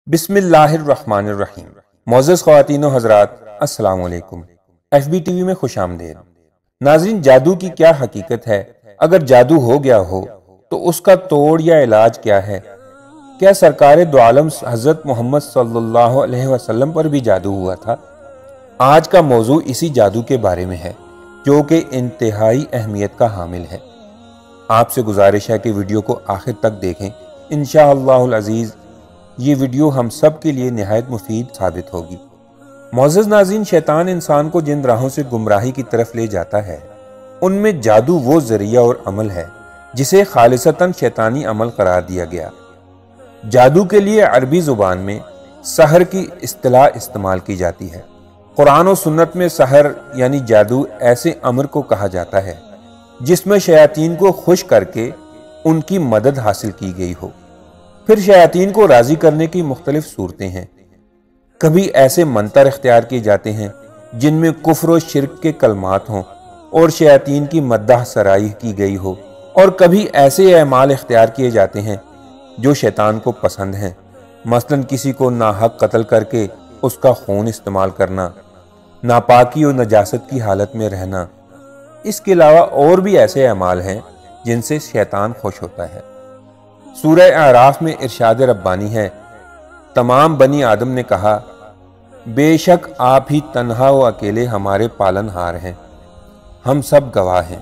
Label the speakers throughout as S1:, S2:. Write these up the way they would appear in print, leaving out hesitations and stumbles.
S1: बिस्मिल्लाहिर्रहमानिर्रहीम। मोअज़्ज़ज़ ख़वातीन व हज़रात, अस्सलाम वालेकुम। FB TV में खुश आमदीद। नाज़रीन, जादू की क्या हकीकत है? अगर जादू हो गया हो तो उसका तोड़ या इलाज क्या है? क्या सरकार दो आलम हज़रत मोहम्मद सल्लल्लाहु अलैहि वसल्लम पर भी जादू हुआ था? आज का मौजू इसी जादू के बारे में है, जो कि इंतहाई अहमियत का हामिल है। आपसे गुजारिश है कि वीडियो को आखिर तक देखें। इंशाअल्लाहुल अज़ीज़ ये वीडियो हम सब के लिए निहायत मुफीद साबित होगी। मोअज़्ज़ज़ नाज़रीन, शैतान इंसान को जिन राहों से गुमराही की तरफ ले जाता है, उनमें जादू वो ज़रिया और अमल है जिसे खालिसतन शैतानी अमल करार दिया गया। जादू के लिए अरबी ज़ुबान में सहर की इस्तिलाह इस्तेमाल की जाती है। कुरान और सुन्नत में सहर यानी जादू ऐसे अमर को कहा जाता है जिसमें शयातीन को खुश करके उनकी मदद हासिल की गई हो। फिर शयातीन को राजी करने की मुख्तलिफ सूरतें हैं। कभी ऐसे मंतर इख्तियार किए जाते हैं जिनमें कुफ्र और शिर्क के कलमात हों और शयातीन की मद्दाह सराई की गई हो, और कभी ऐसे अमाल इख्तियार किए जाते हैं जो शैतान को पसंद हैं। मसलन किसी को नाहक कत्ल करके उसका खून इस्तेमाल करना, नापाकी और नजासत की हालत में रहना। इसके अलावा और भी ऐसे अमाल हैं जिनसे शैतान खुश होता है। सूरह आराफ में इरशाद रब्बानी है, तमाम बनी आदम ने कहा, बेशक आप ही तन्हा व अकेले हमारे पालनहार हैं, हम सब गवाह हैं।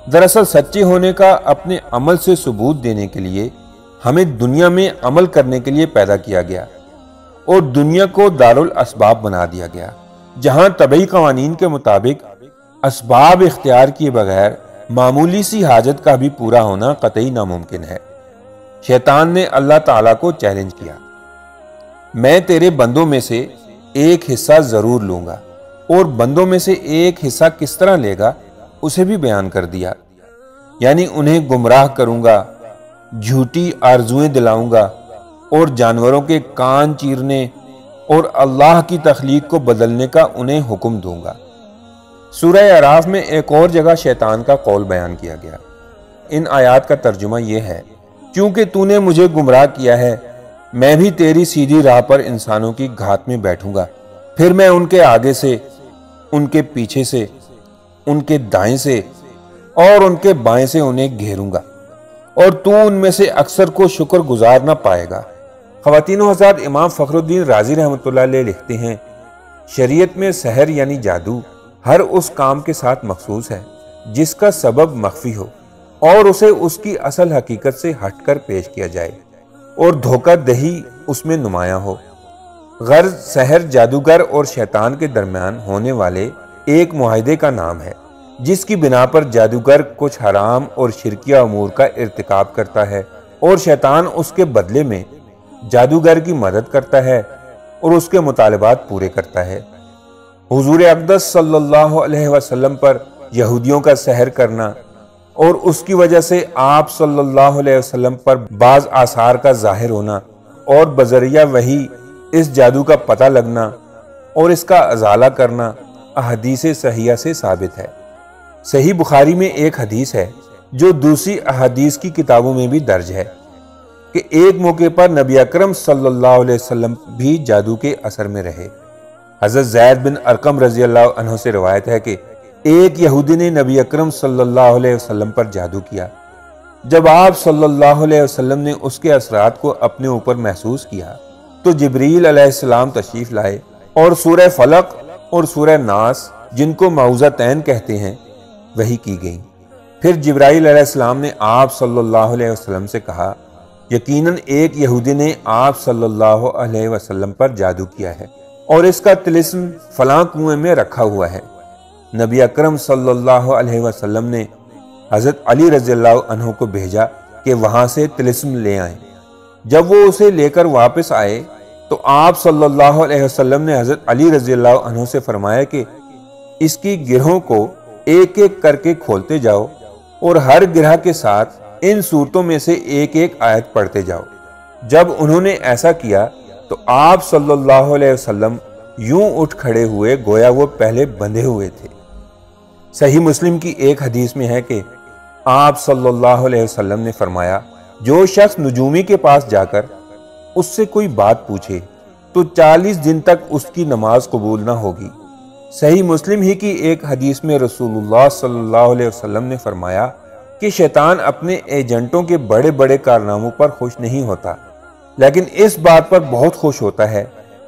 S1: दरअसल सच्चे होने का अपने अमल से सबूत देने के लिए हमें दुनिया में अमल करने के लिए पैदा किया गया और दुनिया को दारुल असबाब बना दिया गया, जहां तबई कवानीन के मुताबिक असबाब इख्तियार किए बगैर मामूली सी हाजत का भी पूरा होना कतई नामुमकिन है। शैतान ने अल्लाह ताला को चैलेंज किया, मैं तेरे बंदों में से एक हिस्सा जरूर लूंगा, और बंदों में से एक हिस्सा किस तरह लेगा उसे भी बयान कर दिया। यानी उन्हें गुमराह करूंगा, झूठी आरजुएं दिलाऊंगा और जानवरों के कान चीरने और अल्लाह की तख्लीक को बदलने का उन्हें हुक्म दूंगा। सूरह आराफ में एक और जगह शैतान का कौल बयान किया गया। इन आयात का तर्जुमा यह है, क्योंकि तूने मुझे गुमराह किया है, मैं भी तेरी सीधी राह पर इंसानों की घात में बैठूंगा, फिर मैं उनके आगे से, उनके पीछे से, उनके दाएं से और उनके बाएं से उन्हें घेरूंगा, और तू उनमें से अक्सर को शुक्र गुजार न पाएगा। ख़वातीनो हज़रात, इमाम फ़खरुद्दीन राज़ी रहमतुल्लाह अलैह लिखते हैं, शरीयत में सहर यानी जादू हर उस काम के साथ मखसूस है जिसका सबब मख्फी हो और उसे उसकी असल हकीकत से हटकर पेश किया जाए और धोखा दही उसमें नुमाया हो। गर्ज सहर जादूगर और शैतान के दरमियान होने वाले एक मुआहदे का नाम है, जिसकी बिना पर जादूगर कुछ हराम और शिरकिया अमूर का इर्तिकाब करता है और शैतान उसके बदले में जादूगर की मदद करता है और उसके मुतालबात पूरे करता है। हुजूर अक़दस सल्लल्लाहु अलैहि वसल्लम पर यहूदियों का सहर करना और उसकी वजह से आप सल्लल्लाहु अलैहि वसल्लम पर बाज आसार का जाहिर होना और बजरिया वही इस जादू का पता लगना और इसका अजाला करना अहदीस सहिया से साबित है। सही बुखारी में एक हदीस है जो दूसरी अहदीस की किताबों में भी दर्ज है कि एक मौके पर नबी अकरम सल्लल्लाहु अलैहि वसल्लम भी जादू के असर में रहे। हज़रत ज़ैद बिन अरकम रज़ी अल्लाह अन्हु से रिवायत है कि एक यहूदी ने नबी अकरम सल्लल्लाहु अलैहि वसल्लम पर जादू किया। जब आप सल्लल्लाहु अलैहि वसल्लम ने उसके असरात को अपने ऊपर महसूस किया तो जिब्रील अलैहिस्सलाम तशरीफ लाए और सूरह फलक और सूरह नास, जिनको मऊज़तैन कहते हैं, वही की गई। फिर जिब्राइल अलैहिस्सलाम ने आप सल्लल्लाहु अलैहि वसल्लम से कहा, यकीनन एक यहूदी ने आप सल्लल्लाहु अलैहि वसल्लम पर जादू किया है और इसका तिलिस्म फलां कुएं में रखा हुआ है। नबी अकरम सल्लल्लाहु अलैहि वसल्लम ने हज़रत अली रज़ियल्लाहु अन्हु को भेजा कि वहां से तिलिस्म ले आए। जब वो उसे लेकर वापस आए तो आप सल्लल्लाहु अलैहि वसल्लम ने हज़रत अली रज़ियल्लाहु अन्हु से फरमाया कि इसकी गिरहों को एक एक करके खोलते जाओ और हर गिरह के साथ इन सूरतों में से एक एक आयत पढ़ते जाओ। जब उन्होंने ऐसा किया तो आप सल्लल्लाहु अलैहि वसल्लम यूं उठ खड़े हुए गोया वो पहले बंधे हुए थे। सही मुस्लिम की एक हदीस में है कि आप सल्लल्लाहु अलैहि वसल्लम ने फरमाया, जो शख्स नुजूमी के पास जाकर اس سے کوئی بات پوچھے تو 40 دن تک اس کی نماز قبول نہ ہوگی۔ صحیح مسلم ہی کی ایک حدیث میں رسول اللہ صلی اللہ علیہ وسلم نے فرمایا کہ شیطان اپنے ایجنٹوں کے بڑے بڑے کارناموں پر خوش نہیں ہوتا، لیکن اس بات پر بہت خوش ہوتا ہے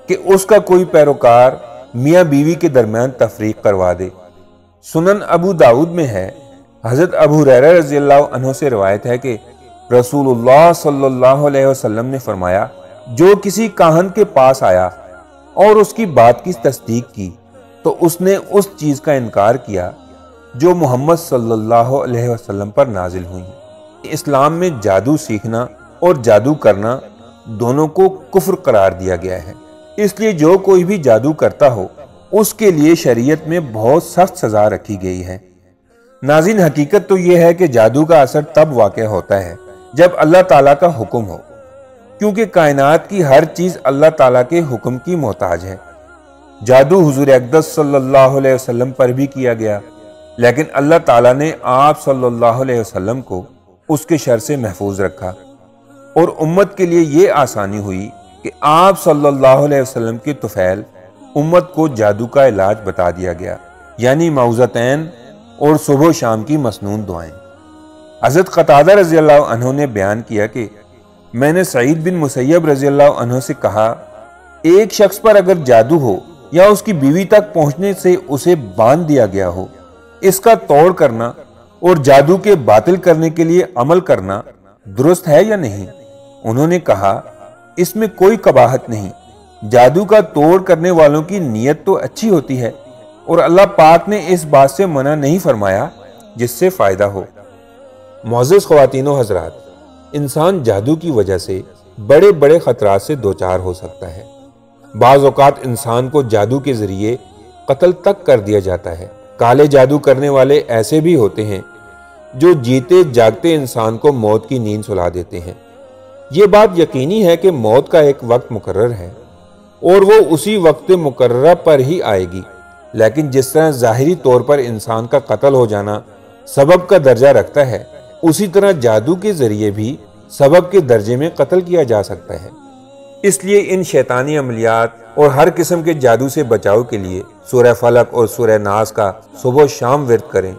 S1: کہ اس کا کوئی پیروکار میاں بیوی کے درمیان تفریق کروا دے۔ سنن ابو داؤد میں ہے، حضرت ابو ہریرہ رضی اللہ عنہ سے روایت ہے کہ رسول اللہ صلی اللہ علیہ وسلم نے فرمایا، جو کسی کاہن کے پاس آیا اور اس کی بات کی تصدیق کی تو اس نے اس چیز کا انکار کیا جو محمد صلی اللہ علیہ وسلم پر نازل ہوئی۔ اسلام میں جادو سیکھنا اور جادو کرنا دونوں کو کفر قرار دیا گیا ہے، اس لیے جو کوئی بھی جادو کرتا ہو اس کے لیے شریعت میں بہت سخت سزا رکھی گئی ہے۔ ناظرین، حقیقت تو یہ ہے کہ جادو کا اثر تب واقع ہوتا ہے جب اللہ تعالیٰ کا حکم ہو، کیونکہ کائنات کی ہر چیز اللہ تعالیٰ کے حکم کی محتاج ہے۔ جادو حضور اقدس صلی اللہ علیہ وسلم پر بھی کیا گیا، لیکن اللہ تعالیٰ نے آپ صلی اللہ علیہ وسلم کو اس کے شر سے محفوظ رکھا، اور امت کے لیے یہ آسانی ہوئی کہ آپ صلی اللہ علیہ وسلم کے طفیل امت کو جادو کا علاج بتا دیا گیا، یعنی معوذتین اور صبح و شام کی مسنون دعائیں۔ حضرت قتادہ رضی اللہ عنہ نے بیان کیا کہ میں نے سعید بن مسیب رضی اللہ عنہ سے کہا، ایک شخص پر اگر جادو ہو یا اس کی بیوی تک پہنچنے سے اسے باندھ دیا گیا ہو، اس کا توڑ کرنا اور جادو کے باطل کرنے کے لیے عمل کرنا درست ہے یا نہیں؟ انہوں نے کہا، اس میں کوئی قباحت نہیں، جادو کا توڑ کرنے والوں کی نیت تو اچھی ہوتی ہے، اور اللہ پاک نے اس بات سے منع نہیں فرمایا جس سے فائدہ ہو۔ معزز خواتین و حضرات، انسان جادو کی وجہ سے بڑے بڑے خطرات سے دوچار ہو سکتا ہے۔ بعض اوقات انسان کو جادو کے ذریعے قتل تک کر دیا جاتا ہے۔ کالے جادو کرنے والے ایسے بھی ہوتے ہیں جو جیتے جاگتے انسان کو موت کی نیند سلا دیتے ہیں۔ یہ بات یقینی ہے کہ موت کا ایک وقت مقرر ہے اور وہ اسی وقت مقررہ پر ہی آئے گی، لیکن جس طرح ظاہری طور پر انسان کا قتل ہو جانا سبب کا درجہ رکھتا ہے، اسی طرح جادو کے ذریعے بھی سبب کے درجے میں قتل کیا جا سکتا ہے۔ اس لیے ان شیطانی عملیات اور ہر قسم کے جادو سے بچاؤ کے لیے سورہ فلق اور سورہ ناس کا صبح و شام ورد کریں۔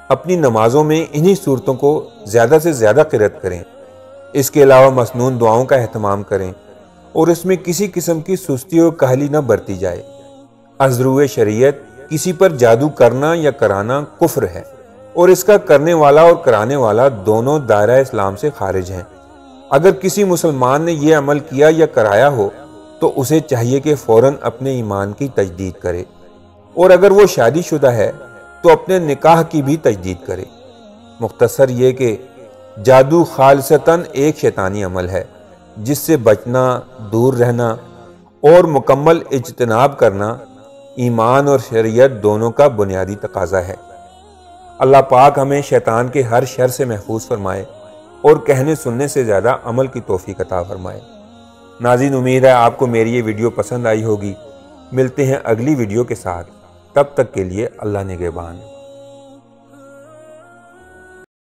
S1: اپنی نمازوں میں انہی صورتوں کو زیادہ سے زیادہ قرأت کریں۔ اس کے علاوہ مسنون دعاؤں کا اہتمام کریں اور اس میں کسی قسم کی سستی اور کاہلی نہ برتی جائے۔ از روئے شریعت کسی پر جادو کرنا یا کرانا کفر ہے، اور اس کا کرنے والا اور کرانے والا دونوں دائرہ اسلام سے خارج ہیں۔ اگر کسی مسلمان نے یہ عمل کیا یا کرایا ہو تو اسے چاہیے کہ فوراً اپنے ایمان کی تجدید کرے، اور اگر وہ شادی شدہ ہے تو اپنے نکاح کی بھی تجدید کرے۔ مختصر یہ کہ جادو خالصتاً ایک شیطانی عمل ہے جس سے بچنا، دور رہنا اور مکمل اجتناب کرنا ایمان اور شریعت دونوں کا بنیادی تقاضا ہے۔ اللہ پاک ہمیں شیطان کے ہر شر سے محفوظ فرمائے اور کہنے سننے سے زیادہ عمل کی توفیق عطا فرمائے۔ ناظرین، امید ہے آپ کو میری یہ ویڈیو پسند آئی ہوگی۔ ملتے ہیں اگلی ویڈیو کے ساتھ، تب تک کے لیے اللہ نگہبان۔